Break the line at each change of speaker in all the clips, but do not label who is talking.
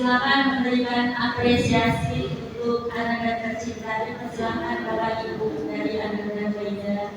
Silakan memberikan apresiasi untuk anak-anak tercinta. Silakan Bapak Ibu dari anak-anak Faiza.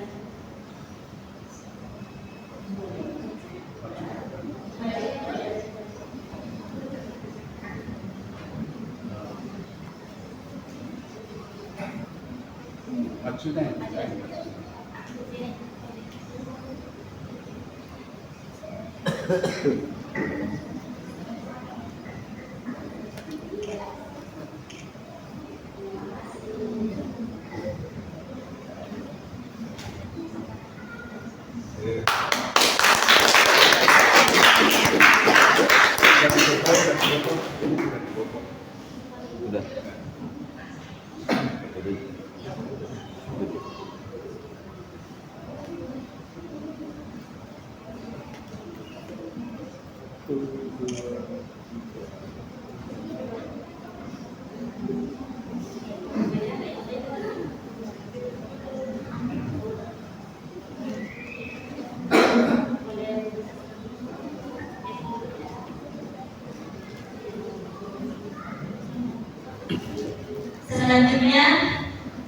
Selanjutnya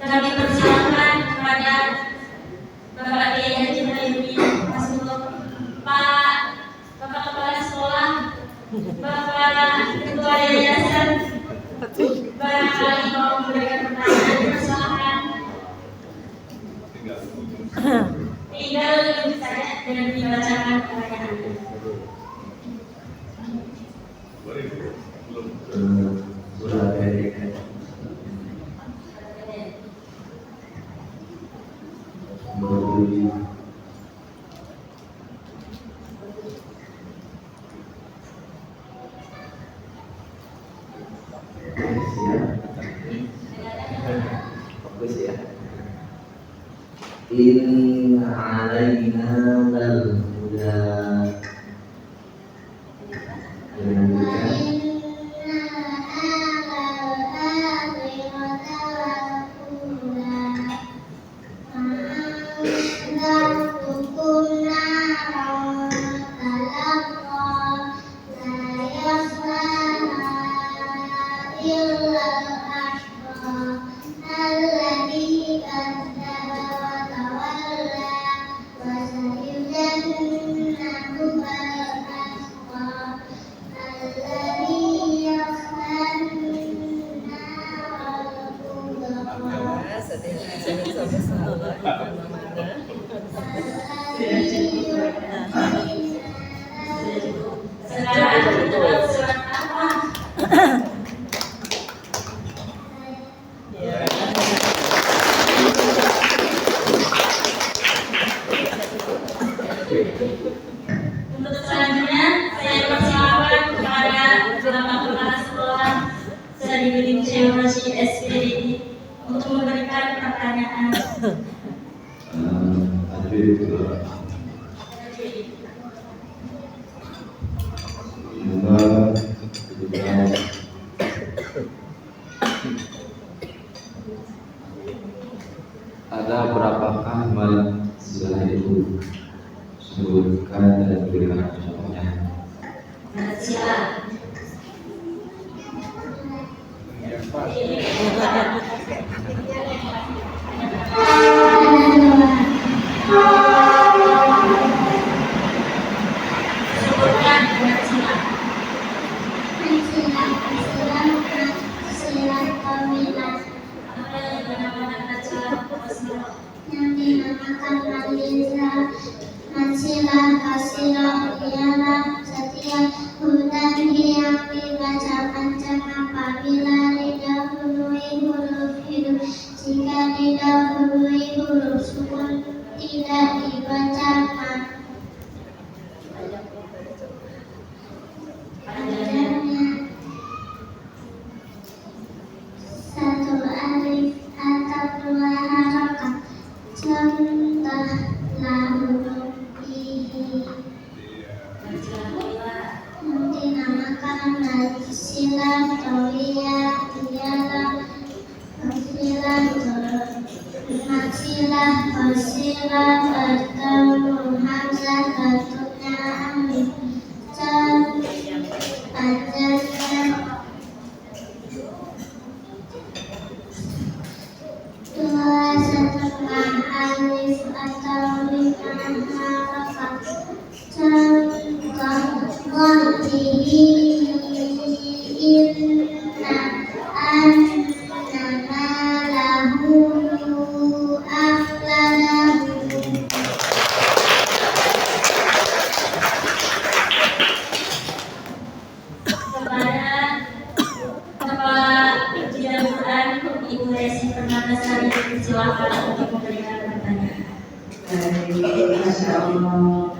kami persilakan kepada Bapak Kiai Haji Muhyiddin Masmur, Pak Bapak Kepala Sekolah, Bapak Ketua Yayasan, barangkali mau memberikan pertanyaan, persilakan. Tinggal duduk saja dan dibacakan pertanyaannya.
Fokus ya. Inna alaina lal huda. Untuk selanjutnya saya persilakan kepada Bapak Kepala Sekolah Sadibudin Syekh SPDI untuk memberikan pertanyaan. Ada berapakah amal setelah itu? Sebutkan dan berikan contohnya.
Silakan.
Yang dinamakan Aliza, Mansilah, Kasilah, ialah setiap hudan yang dibaca panjang apabila didahului huruf hidup. Jika didahului huruf sukun tidak dibacakan. Panjangnya 1 alif atau 2 harakat. Contohlah huruf fihi yang dinamakan silah tawiyah ialah maksilah fasilah bertemu hamzah bentuknya alif. Panjangnya
Desi Permatasari silakan untuk memberikan pertanyaan.
Baik, Masya Allah.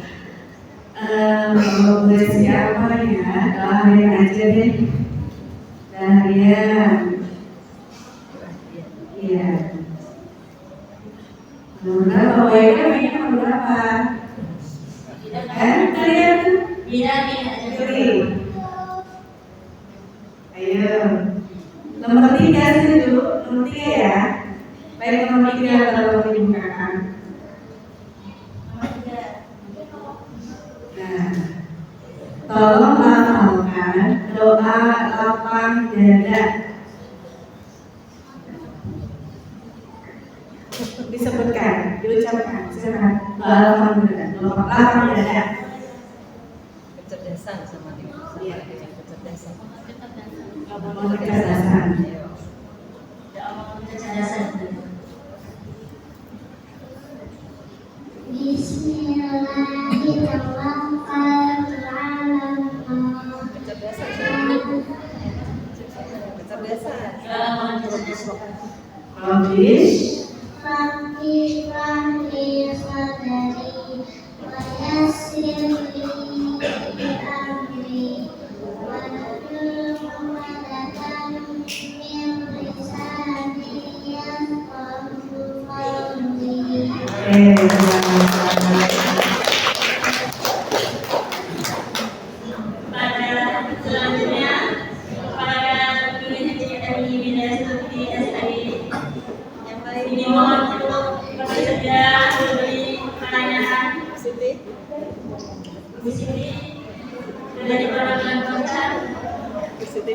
Mau beli siapa ya? Daharian aja deh. Daharian. Iya. Berapa? Wajah kayaknya berapa? Kalian?
Bida
Pilih. Ayo. Nomor 3 sih dulu. Nomor 3 ya. Baik, nomor 3 kalau dibukakan. Nah, tolong hafalkan doa lapang dada. Disebutkan, diucapkan, silakan. Doa lapang dada, doa lapang dada.
Kecerdasan sama kecerdasan.
Doa kecerdasan.
kecerdasan.
Kecerdasan.
Habis.
Rabbi Rahli Sadari wa yassir li amri wa hlul 'uqdatam min lisani yafqahu qawli.
Pada selanjutnya pada pilih dari Bida Suti STI yang lain dimohon untuk bersedia memberi pertanyaan. Bu Siti dari Paragon Konser. Bu Siti.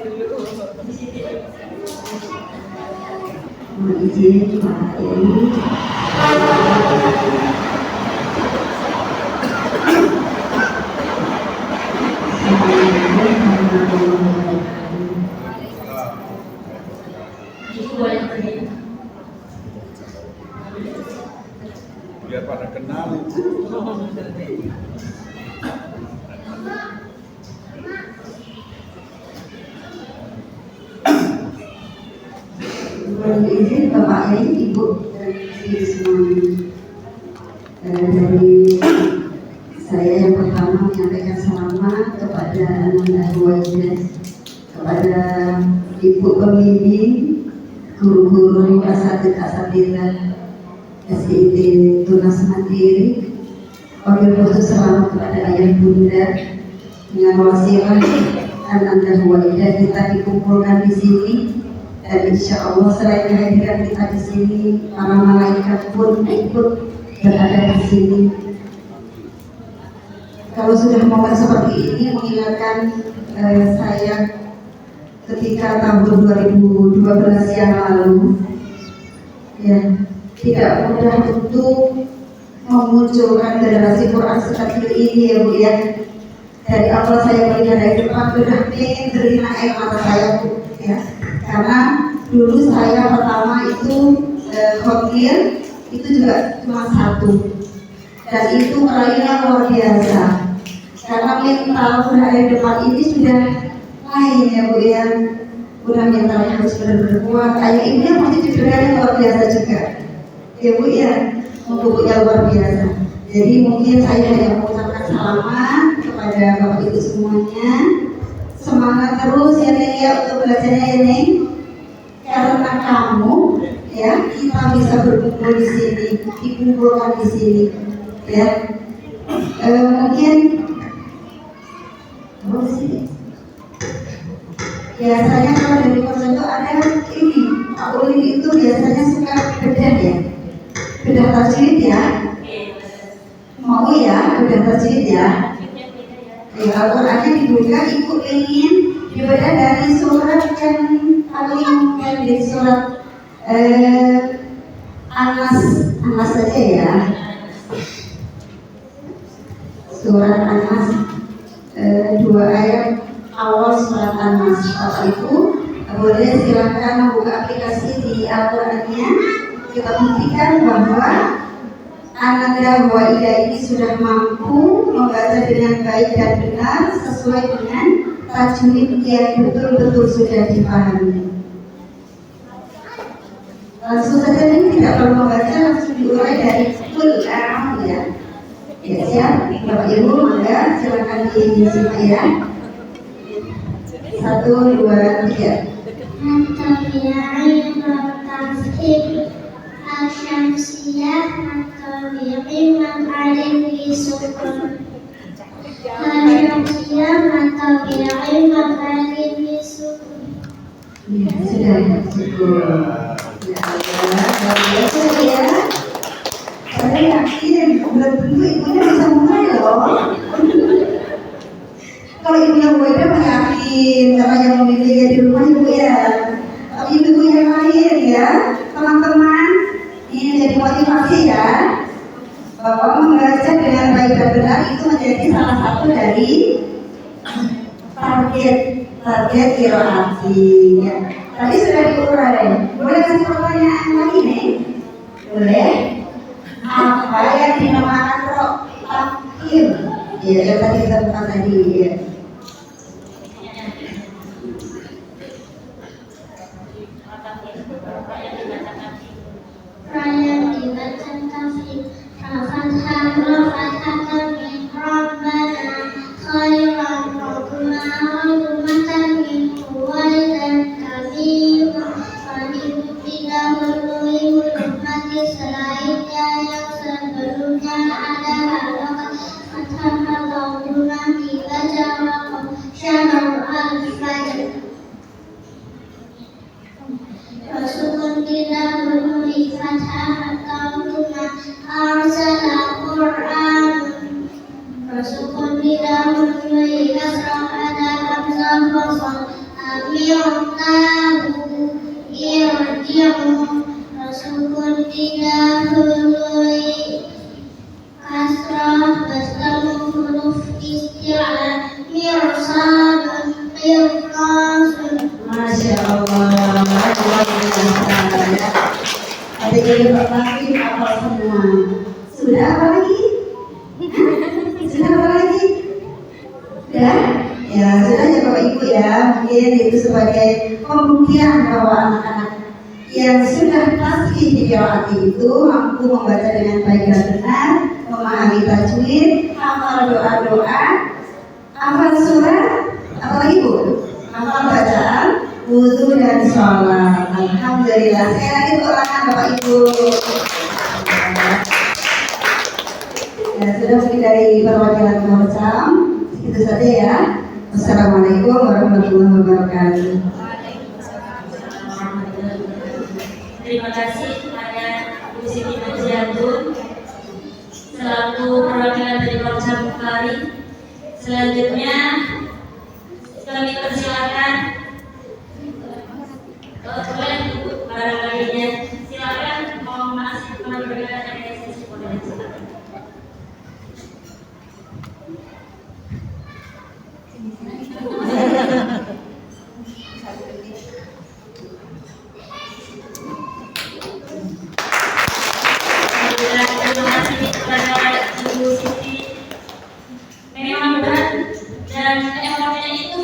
Mohon izin Pak Kiai.
Ibu boleh pergi.
Biar pada kenal.
Mohon izin Bapak Kiai, Ibu dan Ibu semuanya. Dari saya yang pertama menyampaikan selamat kepada Ananda Huwaidah, kepada Ibu Pembimbing, guru-guru asatidz-asatidzah SIT Tunas Mandiri, wabil khusus selamat kepada ayah bunda dengan wasilah Ananda Huwaidah kita dikumpulkan di sini. Dan insya Allah selain kehadiran kita di sini, para malaikat pun ikut berada di sini. Kalau sudah momen seperti ini mengingatkan saya ketika tahun 2012 yang lalu, ya tidak mudah untuk memunculkan generasi Quran sekecil ini ya Bu ya. Dari awal saya melihat dari depan sudah pengen terina air mata saya Bu ya. Karena dulu saya pertama itu khotir itu juga cuma satu, dan itu meraihnya luar biasa. Karena mental sudah dari depan ini sudah lain ya Bu ya, udah mentalnya harus benar-benar kuat. Ayah ibunya pasti cederanya luar biasa juga ya Bu ya, membukunya luar biasa. Jadi mungkin saya yang mengucapkan selamat kepada Bapak Ibu semuanya. Semangat terus ya Neng ya untuk belajarnya ya Neng. Karena kamu ya kita bisa berkumpul di sini, dikumpulkan di sini ya. Mungkin di sini. Biasanya kalau dari konser itu ada ini, Pak Ulin itu biasanya suka bedah ya, bedah tajwid ya. Mau ya bedah tajwid ya. Al-Qurannya dibuka, ibu ingin dibedah dari surat yang paling dari surat Anas saja ya. Surat Anas 2 ayat awal surat Anas. Bapak Ibu boleh silakan membuka aplikasi di Al-Qurannya. Kita buktikan bahwa Ananda Huwaidah ini sudah mampu membaca dengan baik dan benar sesuai dengan tajwid yang betul-betul sudah dipahami. Langsung saja ini tidak perlu membaca, langsung diurai dari full ya. Ya siap, Bapak Ibu, mangga silakan disimak ya. 1, 2, 3.
الطبيعي والترتيب الشمسية الطبيعي عليه سكون الشمسية الطبيعي عليه سكون.
Ya, sudah cukup. Ya Allah, luar biasa ya. Saya yakin belum tentu ibunya bisa mulai loh. Kalau ibu yang muda mah yakin karena yang memiliki di rumah ibu ya. Tapi ibu yang lain ya, teman-teman, ini jadi motivasi ya. Bahwa membaca dengan baik dan benar itu menjadi salah satu dari target qiraati ya. Tadi sudah diurai. Boleh kasih pertanyaan lagi nih? Boleh? Apa yang dinamakan takhir? Ya, yang tadi kita bukan tadi ya.
Yang dibaca tafsir Al-Fatihah Al-Fatihah min Rabbana khairan rahmatan min walidan kabira tidak melalui mati selainnya yang sebelumnya ada Fatihah Al-Fatihah dibaca Syahrul Al-Fajr. Rasulullah tidak melalui Fatihah atau Tuhan Arsalah Quran. Rasulullah tidak melalui Kasrah ada Hamzah Wasal Amir Tahu Irji'u. Rasulullah tidak melalui Kasrah bertemu huruf isti'ala Mirsadun Qirtasun.
Masya Allah, luar biasa ya. Ada jadi lagi apa semua? Sudah apa lagi? Sudah apa lagi? Sudah? Ya sudah ya Bapak Ibu ya. Mungkin itu sebagai pembuktian bahwa anak-anak yang sudah pasti di qiraati itu mampu membaca dengan baik dan benar, memahami tajwid, hafal doa-doa, hafal surat, apalagi Bu? Hafal bacaan, wudu dan sholat. Alhamdulillah. Sekali lagi untuk tangan Bapak Ibu. Ya, sudah mungkin dari perwakilan Komsam. Itu saja ya. Wassalamualaikum warahmatullahi wabarakatuh.
Terima kasih kepada Bu Siti Najiatun selaku perwakilan dari Komsam Bukhari. Selanjutnya kami persilakan boleh barangkalinya silakan mau masuk kepada sesi podium. Terima kasih kepada Ibu Siti. Memang berat dan effortnya itu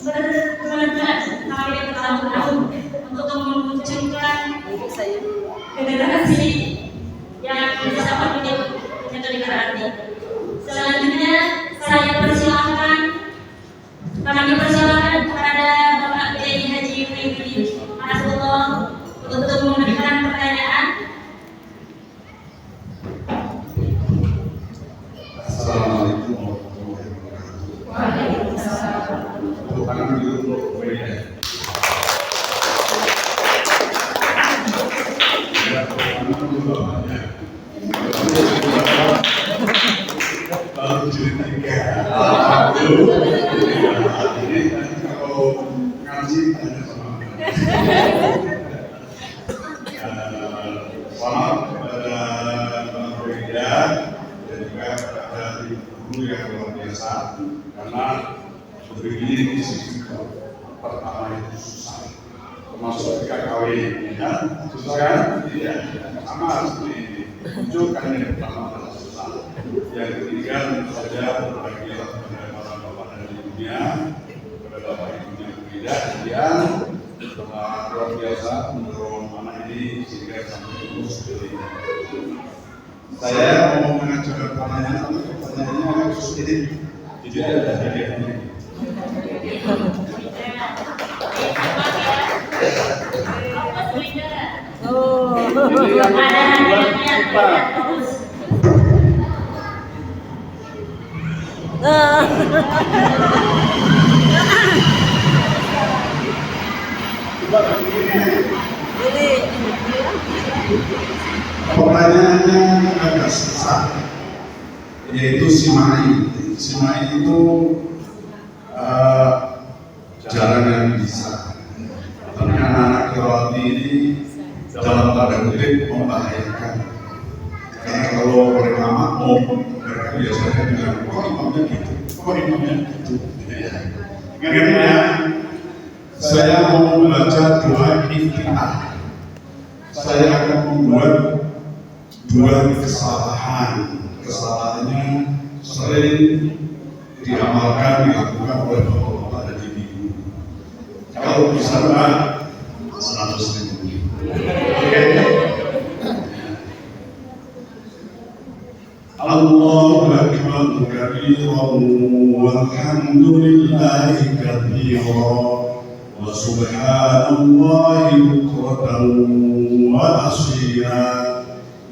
berat-berat sampai bertahun-tahun untuk memunculkan generasi yang bisa memimpin metode qiraati. Selanjutnya kami persilakan kepada Bapak Kiai Haji Muhyiddin Nasrullah untuk memberikan pertanyaan.
Assalamualaikum warahmatullahi wabarakatuh.
Waalaikumsalam.
Tangan dulu untuk media. Baru cerita ini kalau ngaji tanya sama selamat kepada Bang Rohida dan juga kepada guru yang luar biasa karena begini di sisi pertama itu susah termasuk ketika kawin ya susah kan? Tidak sama seperti ini munculkan yang pertama adalah susah yang ketiga tentu saja berbahagia kepada para bapak dan ibunya kepada bapak ibunya berbeda kemudian luar biasa menurut anak ini sehingga sampai lulus dari. Saya mau mengajukan pertanyaan atau pertanyaannya khusus ini, jadi ada hadiahnya.
Ada hadiahnya.
Pertanyaannya agak susah, yaitu Simai. Simai itu jalan yang bisa. Tapi anak-anak Irawati ini dalam tanda kutip membahayakan. Karena kalau mereka makmum, mereka biasanya bilang, kok imamnya gitu, kok imamnya gitu. Akhirnya saya mau membaca doa iftitah. Saya akan membuat dua kesalahan. Kesalahannya sering diamalkan, dilakukan oleh bapak-bapak dan ibu-ibu. Kalau bisa Pak, 100.000. Oke. Allahu akbar kabiran walhamdulillahi katsiran wa subhanallahi bukratan wa asila.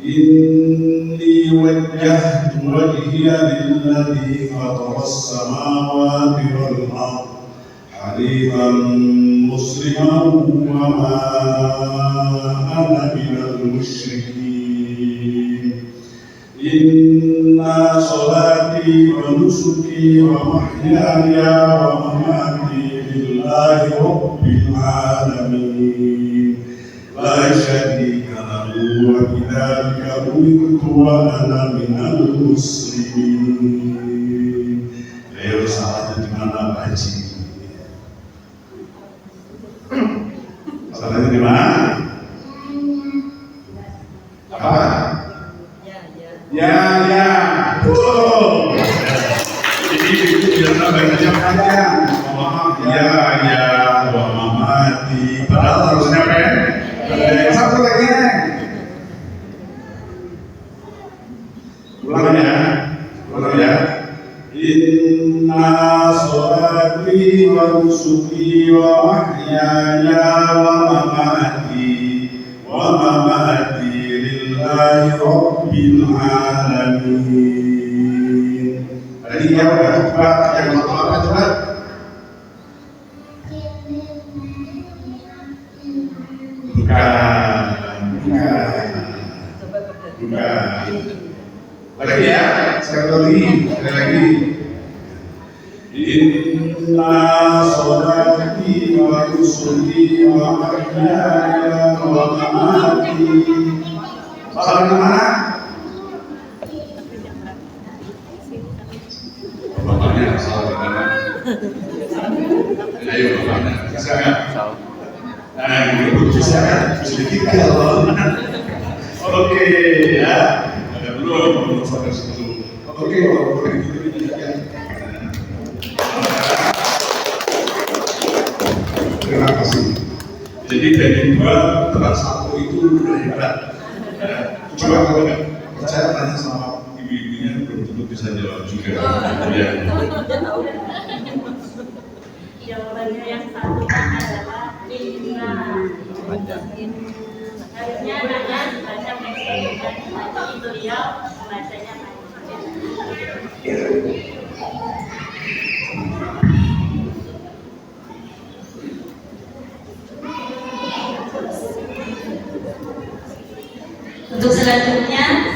Inni wajjahtu wajhiya lilladzi fatara as-samawati wal ardh hanifan musliman wa ma ana minal musyrikin. Inna salati wa nusuki wa mahyaya wa mamati lillahi rabbil alamin la syarika lahu wa bidzalika umirtu wa ana minal muslimin. Ayo salahnya di mana Pak Haji? Salahnya di mana? Apa? Ya, betul. Jadi itu biasa bacanya panjang. Maaf, ya, wa mamati. Padahal harusnya kan? Satu lagi. Ulang ya. Inna sholati wa nusuki wa mahyaya wa mamati lillahi rabbil alamin. Tadi ya udah cepat, yang mau apa cepat? Bukan. Lagi ya, sekali lagi. Inna sholati wa nusuki wa mahyaya wa mamati. Salah mana? Bapaknya salah di mana? Ayo bapaknya, bisa nggak? Nah, ini bisa kan? Bisa ditinggal. Oke ya, ada belum sampai situ. Oke, kalau begitu ya. Terima kasih. Jadi dari dua teman satu itu udah hebat. Coba kalau nggak percaya tanya sama ibu-ibunya, belum tentu bisa jawab juga. Ya.
Jawabannya yang satu adalah inna. Harusnya nanya baca pendek dan itu beliau bacanya Untuk selanjutnya,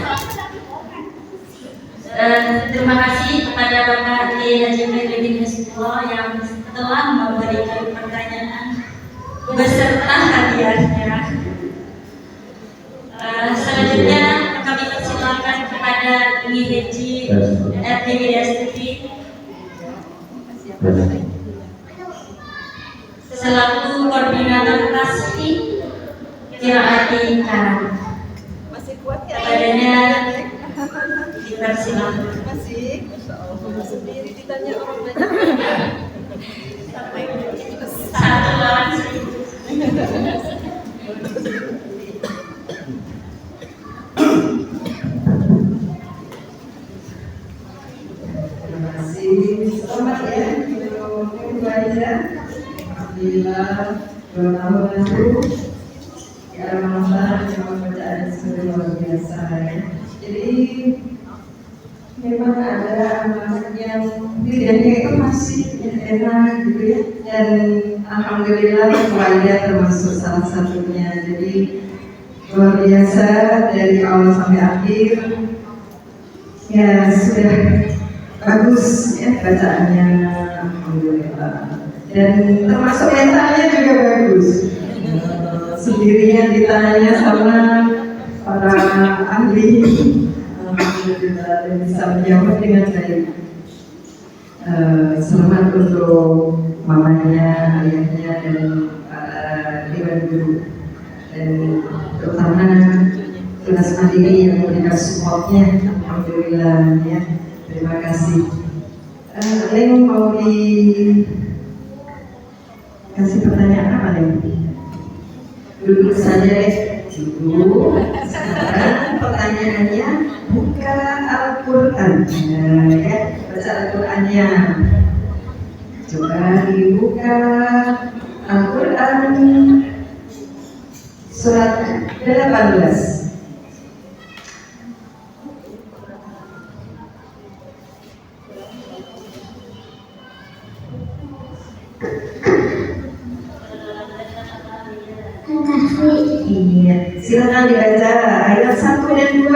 terima kasih kepada Bapak Haji Khairuddin Hizbullah yang telah memberikan pertanyaan beserta hadiahnya. Selanjutnya kami persilakan kepada Haji RT selaku koordinator tasfih Qiraatin Karam.
Masih kuat ya?
Badannya dipersilakan.
Masih? Masya Allah, sendiri ditanya orang banyak. Sampai
satu lawan 1.000.
2 tahun lalu ya Ramadan memang bacaan sudah luar biasa ya. Jadi memang ada anak yang pilihannya itu masih enak gitu ya, dan alhamdulillah Waidah termasuk salah satunya. Jadi luar biasa dari awal sampai akhir ya, sudah bagus ya bacaannya, alhamdulillah, dan termasuk mentalnya juga bagus. Sendirinya ditanya sama para ahli, alhamdulillah, dan bisa menjawab dengan baik. Selamat untuk mamanya, ayahnya, dan dewan guru, dan terutama tugas mandiri yang memberikan supportnya, alhamdulillah ya. Terima kasih. Leng mau dikasih pertanyaan apa Leng? Duduk saja deh. Duduk. Sekarang pertanyaannya buka Al-Quran. Ya, baca Al-Qurannya. Coba dibuka Al-Quran surat 18. Iya, silakan dibaca ayat 1 dan 2.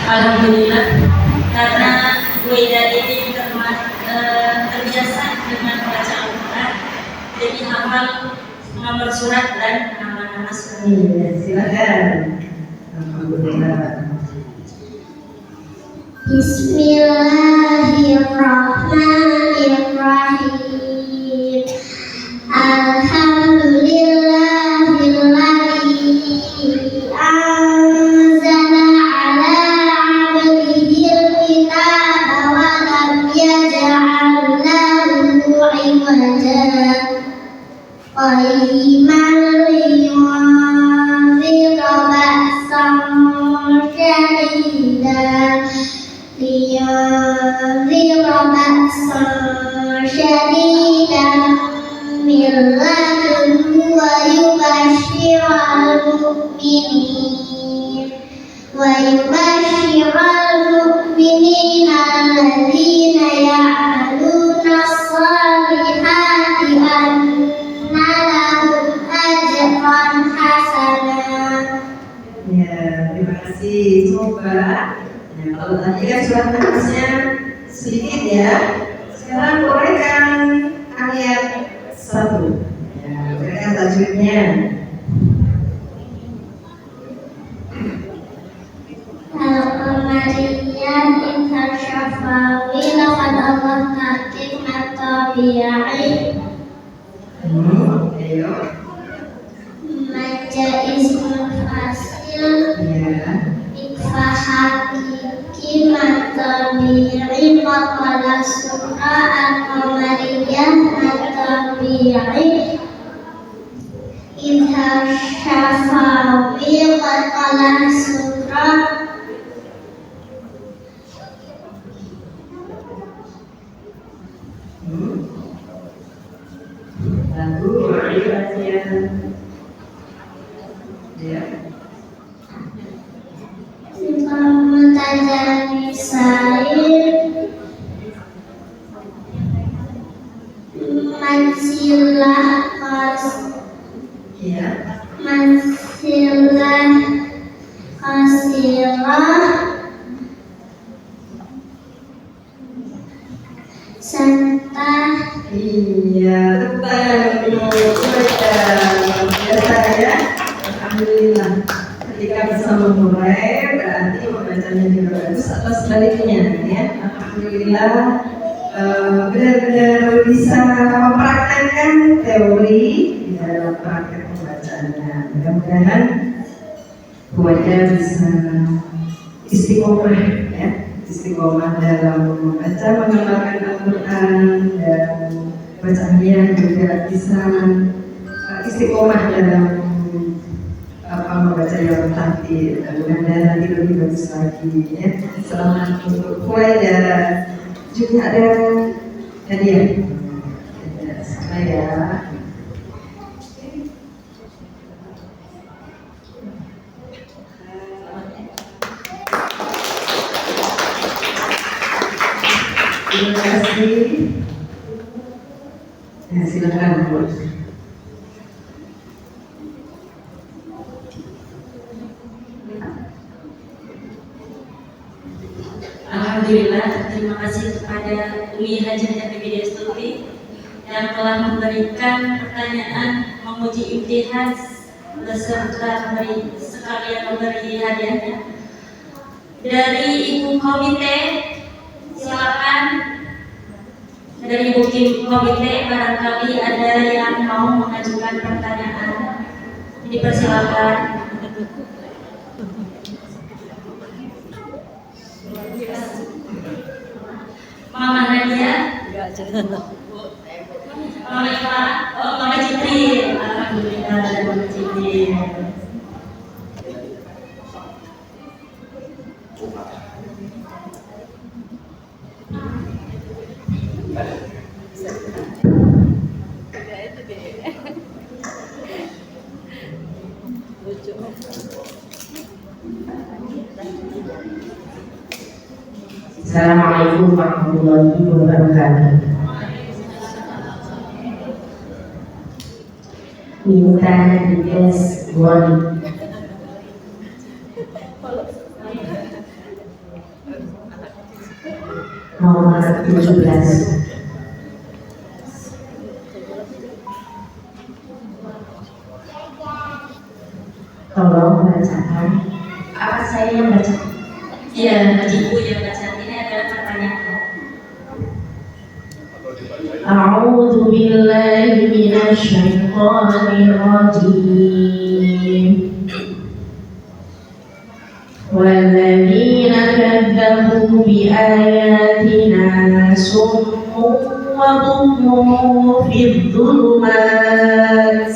Alhamdulillah, karena Waidah ini terbiasa dengan membaca Al-Quran, jadi hafal nomor surat dan nama-nama surat.
Iya, silakan. Alhamdulillah.
Bismillahirrahmanirrahim. Alhamdulillahilladzi anzala ala 'abdihil kitaba wa lam yaj'al lahu 'iwaja qayyiman liyunzira ba'san shadidan min ladunhu wa yubashshiral mu'minina alladzina ya'maluna as-salihati anna lahum ajran hasanah.
Ya, terima kasih. Coba, ya, kalau tadi kan surat An-Nasnya sedikit ya. Sekarang uraikan ayat 1. Ya, uraikan tajwidnya.
Al-Qamariyah intasyafawi lafad Allah katib matabi'ai.
Ayo.
Maja ismul fasil
Ya.
ikfa hakiki matabi'i maqala surah Al-Qamariyah matabi'i idhar syafawi maqala surah
Lalu ayatnya. Ya. Ya.
Mansilah kasirah santah.
Iya, tepat. Biasa ya. Alhamdulillah. Ketika bisa memulai, berarti membacanya juga bagus atau sebaliknya ya. Alhamdulillah, benar-benar bisa mempraktekkan teori di dalam praktek pembacaannya. Mudah-mudahan Waidah bisa istiqomah ya, istiqomah dalam membaca, mengamalkan Al-Quran, dan bacaannya juga bisa istiqomah dalam membaca yang tadi, mudah-mudahan nanti lebih bagus lagi ya. Selamat untuk Huwaida. Juga ada hadiah sama ya. Terima kasih. Ya, silakan Bu.
Alhamdulillah, terima kasih kepada Umi Hajah Bibi Destuti yang telah memberikan pertanyaan menguji imtihan beserta sekalian memberi hadiahnya. Dari Ibu Komite, silakan. Dari Ibu Komite, barangkali ada yang mau mengajukan pertanyaan, dipersilakan. Mama Nadia, Mama Iva, Mama Citril, alhamdulillah ada Mama Citril.
Assalamualaikum warahmatullahi wabarakatuh. Minta dites wali. Nomor 17. Tolong bacakan. Apa saya yang baca?
Iya, Ibu yang baca. Ini adalah pertanyaan.
A'udzu billahi minasy syaithanir rajim. Walladzina kadzdzabu bi ayatina summun wa bukmun fid dhulumat.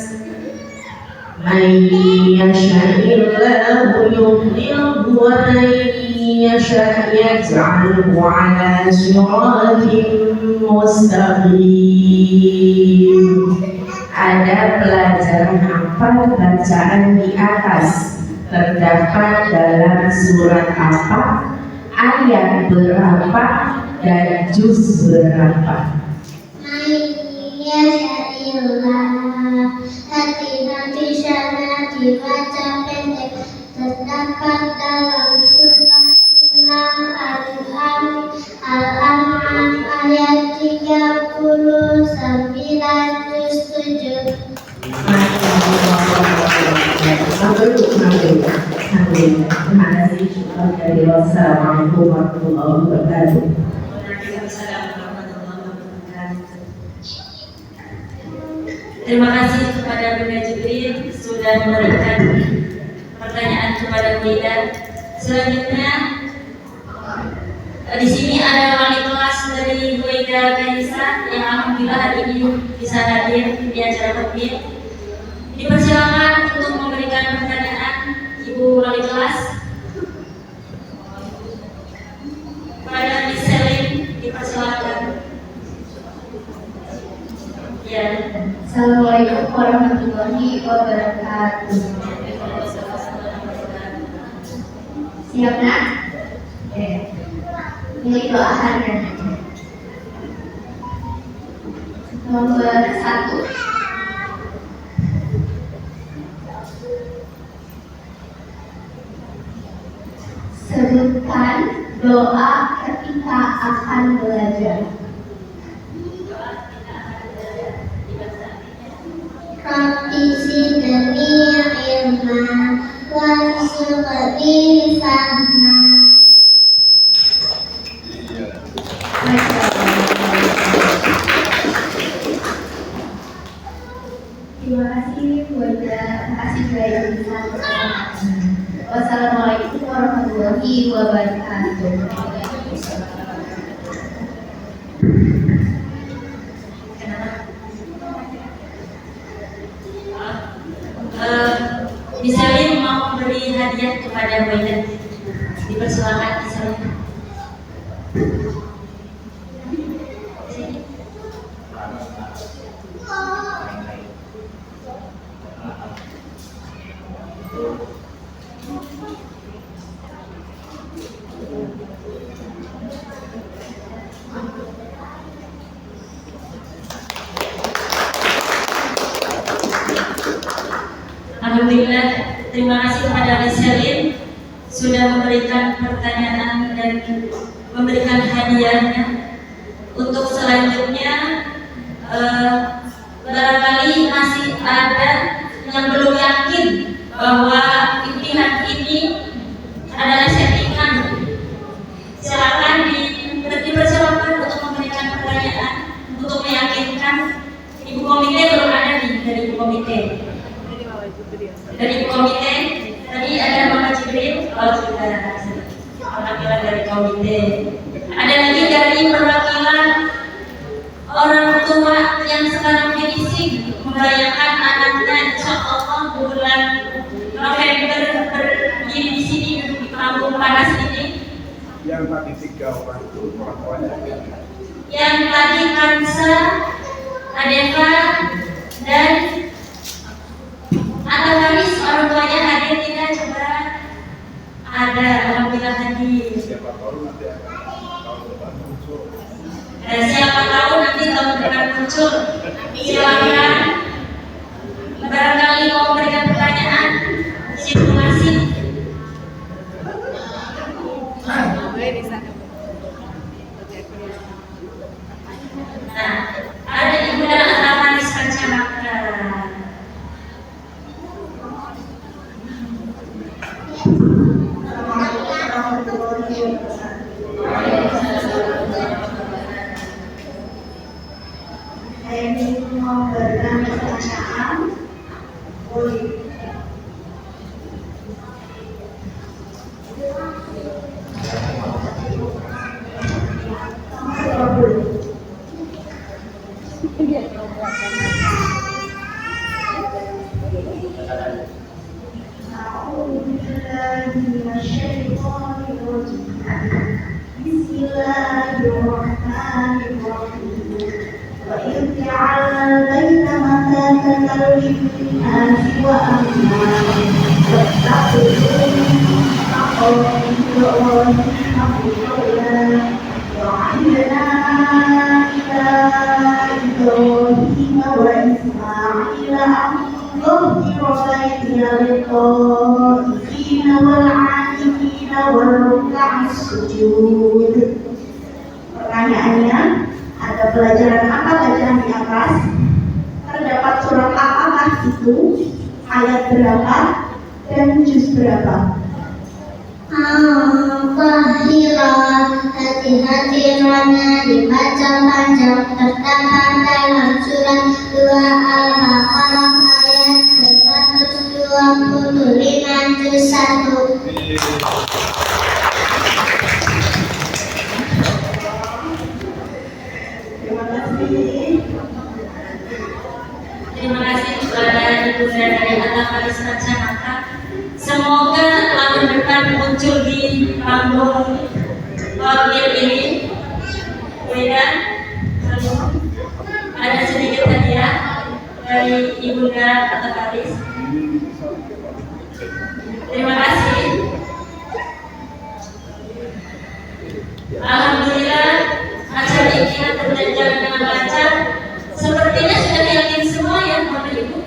Man yasha'illahu yudlilhu wa man yasha' yaj'alhu 'ala siratin mustaqim. Ada pelajaran apa bacaan di atas? Terdapat dalam surat apa? Ayat berapa? Dan juz berapa?
Hati-hati sana dibaca pendek, terdapat dalam surat 6 Al-An'am ayat 39 juz 7.
Terima kasih. Wassalamualaikum warahmatullahi wabarakatuh.
Terima kasih kepada Bunda Jibril sudah memberikan pertanyaan kepada Wida. Selanjutnya di sini ada wali kelas dari Wida Kaisa yang alhamdulillah hari ini bisa hadir di acara takbir. Dipersilakan untuk memberikan pertanyaan Ibu wali kelas. Pada Miss Selin dipersilakan. Ya.
Assalamualaikum warahmatullahi wabarakatuh. Siap nak? Ini doaannya. Nomor 1. Sebutkan doa ketika akan belajar. Rabbi zidni ilman warzuqni fahma. Terima kasih Ibu. Wassalamualaikum warahmatullahi wabarakatuh.
Misalnya mau memberi hadiah kepada Waidah. Dipersilakan misalnya. Alhamdulillah, terima kasih kepada Miss Selin sudah memberikan pertanyaan dan memberikan hadiahnya. Untuk selanjutnya, barangkali masih ada yang belum yakin bahwa impian ini adalah settingan. Silakan dipersilakan untuk memberikan pertanyaan untuk meyakinkan. Ibu komite belum ada nih dari ibu komite. Dari komite tadi ada Mama Jibril, perwakilan dari komite. Ada lagi dari perwakilan orang tua yang sekarang finishing merayakan anaknya, insya Allah bulan November berdiri di sini di kampung panas ini.
Yang tadi 3 orang itu orang tuanya.
Yang tadi Kansa, Adeva dan atau Haris orang tuanya hadir tidak? Coba ada, alhamdulillah hadir.
Siapa tahu nanti akan tahun depan muncul.
Siapa tahu nanti tahun depan muncul. Silakan. Barangkali mau memberikan pertanyaan, simulasi. Nah, ada Ibu dan Haris Kancamaka.
Saya ingin memberikan pertanyaan. Pertanyaannya, ada pelajaran apa bacaan di atas? Terdapat surat apakah itu? Ayat berapa? Dan juz berapa?
Al-Fatihah, hati-hati mana dibaca panjang, terdapat dalam surat 2 Al-Baqarah ayat 125 juz 1.
Terima kasih kepada Ibu dari Atta Haris Kancamaka. Semoga tahun depan muncul di panggung wakil ini. Kemudian ada sedikit hadiah dari Ibunda Atta Haris. Terima kasih. Alhamdulillah acara ini berjalan dengan lancar. Sepertinya sudah yakin semua ya Bapak Ibu,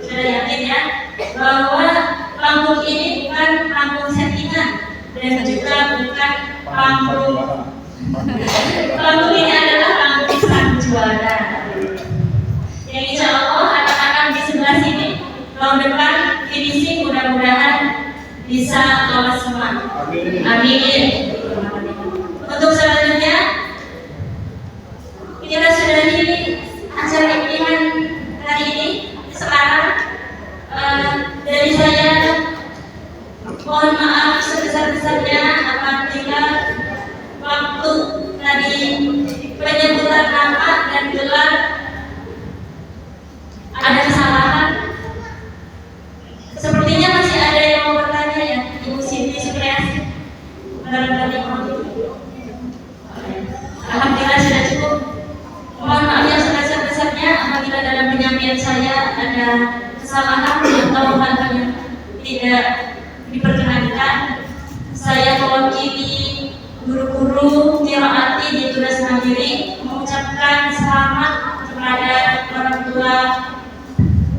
sudah yakin ya bahwa panggung ini bukan panggung settingan dan juga bukan panggung ini adalah panggung sang juara. Yang insya Allah akan di sebelah sini tahun depan finishing, mudah-mudahan bisa lolos semua. Amin. Untuk selanjutnya kita sudahi acara impian hari ini. Sekarang dari saya mohon maaf sebesar-besarnya apabila waktu tadi kesalahan atau hal-hal yang tidak diperkenankan, saya mewakili guru-guru Qiraati di tugas mandiri mengucapkan selamat kepada orang tua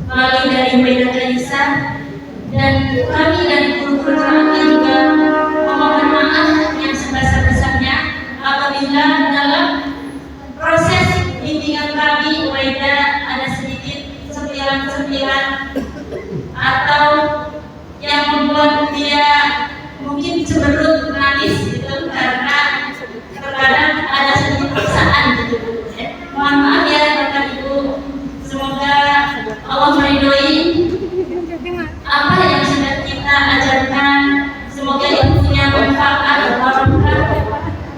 wali dari Waidah Kaisa, dan kami dari guru-guru Qiraati juga memohon maaf yang sebesar-besarnya apabila dalam proses bimbingan kami Waidah ada sedikit sentilan-sentilan atau yang membuat dia mungkin cemberut menangis gitu, karena terkadang ada sedikit paksaan gitu. Mohon maaf ya Bapak Ibu, semoga Allah meridhoi apa yang sudah kita ajarkan, semoga itu punya manfaat barokah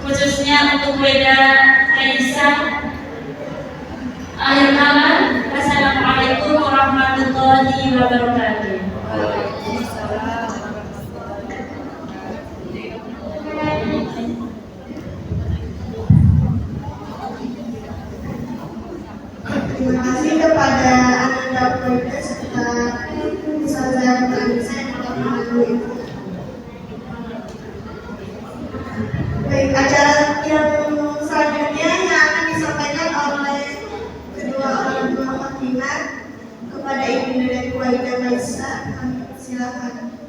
khususnya untuk Waidah Kaisa. Akhir kalam, wassalamualaikum warahmatullahi wabarakatuh.
Terima kasih kepada Ananda Waidah serta Ustazah Anissa yang telah menghadiri. Baik, acara yang selanjutnya yang akan disampaikan oleh kedua orang tua Fatimah kepada Ibunda dari Waidah Kaisa. Silakan.